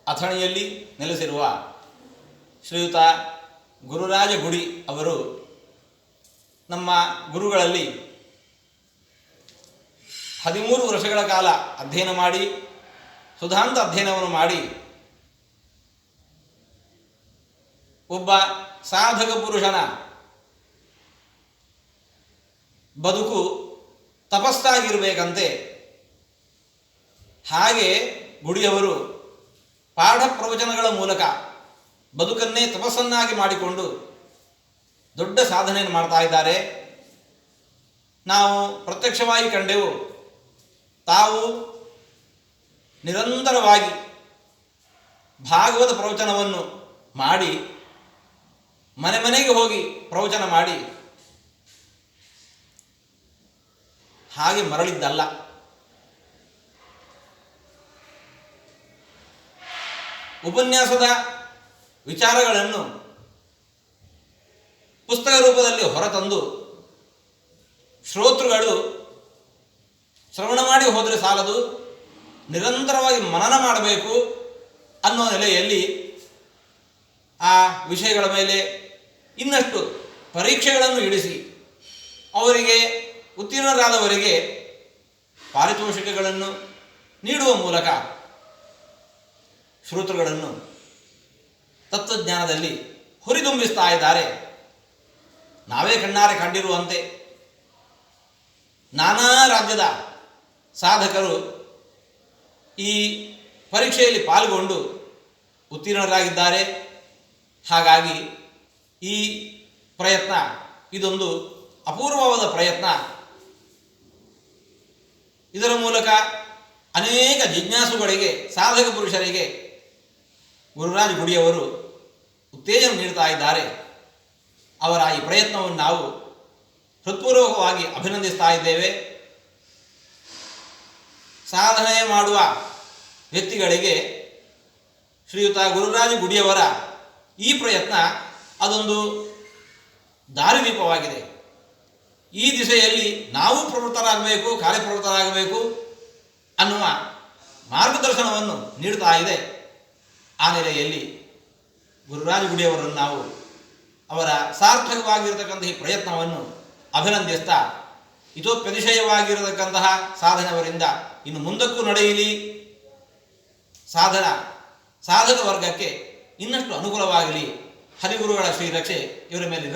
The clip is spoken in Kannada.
ಅಥಣಿಯಲ್ಲಿ ನೆಲೆಸಿರುವ ಶ್ರೀಯುತ ಗುರುರಾಜ ಗುಡಿ ಅವರು ನಮ್ಮ ಗುರುಗಳಲ್ಲಿ 13 ವರ್ಷಗಳ ಕಾಲ ಅಧ್ಯಯನ ಮಾಡಿ ಸುಧಾಂತ ಅಧ್ಯಯನವನ್ನು ಮಾಡಿ ಒಬ್ಬ ಸಾಧಕ ಪುರುಷನ ಬದುಕು ತಪಸ್ಸಾಗಿರಬೇಕಂತೆ. ಹಾಗೆ ಗುಡಿಯವರು ಪಾಠ ಪ್ರವಚನಗಳ ಮೂಲಕ ಬದುಕನ್ನೇ ತಪಸ್ಸನ್ನಾಗಿ ಮಾಡಿಕೊಂಡು ದೊಡ್ಡ ಸಾಧನೆಯನ್ನು ಮಾಡ್ತಾ ಇದ್ದಾರೆ. ನಾವು ಪ್ರತ್ಯಕ್ಷವಾಗಿ ಕಂಡೆವು. ತಾವು ನಿರಂತರವಾಗಿ ಭಾಗವತ ಪ್ರವಚನವನ್ನು ಮಾಡಿ ಮನೆ ಮನೆಗೆ ಹೋಗಿ ಪ್ರವಚನ ಮಾಡಿ ಹಾಗೆ ಮರಳಿದ್ದಲ್ಲ. ಉಪನ್ಯಾಸದ ವಿಚಾರಗಳನ್ನು ಪುಸ್ತಕ ರೂಪದಲ್ಲಿ ಹೊರತಂದು ಶ್ರೋತೃಗಳು ಶ್ರವಣ ಮಾಡಿ ಹೋದರೆ ಸಾಲದು, ನಿರಂತರವಾಗಿ ಮನನ ಮಾಡಬೇಕು ಅನ್ನೋ ನೆಲೆಯಲ್ಲಿ ಆ ವಿಷಯಗಳ ಮೇಲೆ ಇನ್ನಷ್ಟು ಪರೀಕ್ಷೆಗಳನ್ನು ಇಡಿಸಿ ಅವರಿಗೆ ಉತ್ತೀರ್ಣರಾದವರಿಗೆ ಪಾರಿತೋಷಿಕಗಳನ್ನು ನೀಡುವ ಮೂಲಕ ಶ್ರೋತೃಗಳನ್ನು ತತ್ವಜ್ಞಾನದಲ್ಲಿ ಹುರಿದುಂಬಿಸ್ತಾ ಇದ್ದಾರೆ. ನಾವೇ ಕಣ್ಣಾರೆ ಕಂಡಿರುವಂತೆ ನಾನಾ ರಾಜ್ಯದ ಸಾಧಕರು ಈ ಪರೀಕ್ಷೆಯಲ್ಲಿ ಪಾಲ್ಗೊಂಡು ಉತ್ತೀರ್ಣರಾಗಿದ್ದಾರೆ. ಹಾಗಾಗಿ ಈ ಪ್ರಯತ್ನ ಇದೊಂದು ಅಪೂರ್ವವಾದ ಪ್ರಯತ್ನ. ಇದರ ಮೂಲಕ ಅನೇಕ ಜಿಜ್ಞಾಸುಗಳಿಗೆ, ಸಾಧಕ ಪುರುಷರಿಗೆ ಗುರುರಾಜ ಗುಡಿಯವರು ಉತ್ತೇಜನ ನೀಡ್ತಾ ಇದ್ದಾರೆ. ಅವರ ಈ ಪ್ರಯತ್ನವನ್ನು ನಾವು ಹೃತ್ಪೂರ್ವಕವಾಗಿ ಅಭಿನಂದಿಸ್ತಾ ಇದ್ದೇವೆ. ಸಾಧನೆ ಮಾಡುವ ವ್ಯಕ್ತಿಗಳಿಗೆ ಶ್ರೀಯುತ ಗುರುರಾಜ ಗುಡಿಯವರ ಈ ಪ್ರಯತ್ನ ಅದೊಂದು ದಾರಿದೀಪವಾಗಿದೆ. ಈ ದಿಸೆಯಲ್ಲಿ ನಾವು ಪ್ರವೃತ್ತರಾಗಬೇಕು, ಕಾರ್ಯಪ್ರವೃತ್ತರಾಗಬೇಕು ಅನ್ನುವ ಮಾರ್ಗದರ್ಶನವನ್ನು ನೀಡ್ತಾ ಇದೆ. ಆ ನೆಲೆಯಲ್ಲಿ ಗುರುರಾಜ ಗುಡಿಯವರನ್ನು ನಾವು ಅವರ ಸಾರ್ಥಕವಾಗಿರತಕ್ಕಂಥ ಈ ಪ್ರಯತ್ನವನ್ನು ಅಭಿನಂದಿಸ್ತಾ, ಇತೋಪ್ಯತಿಶಯವಾಗಿರತಕ್ಕಂತಹ ಸಾಧನೆ ಅವರಿಂದ ಇನ್ನು ಮುಂದಕ್ಕೂ ನಡೆಯಲಿ, ಸಾಧಕ ವರ್ಗಕ್ಕೆ ಇನ್ನಷ್ಟು ಅನುಕೂಲವಾಗಲಿ, ಹರಿಗುರುಗಳ ಶ್ರೀರಕ್ಷೆ ಇವರ ಮೇಲೆ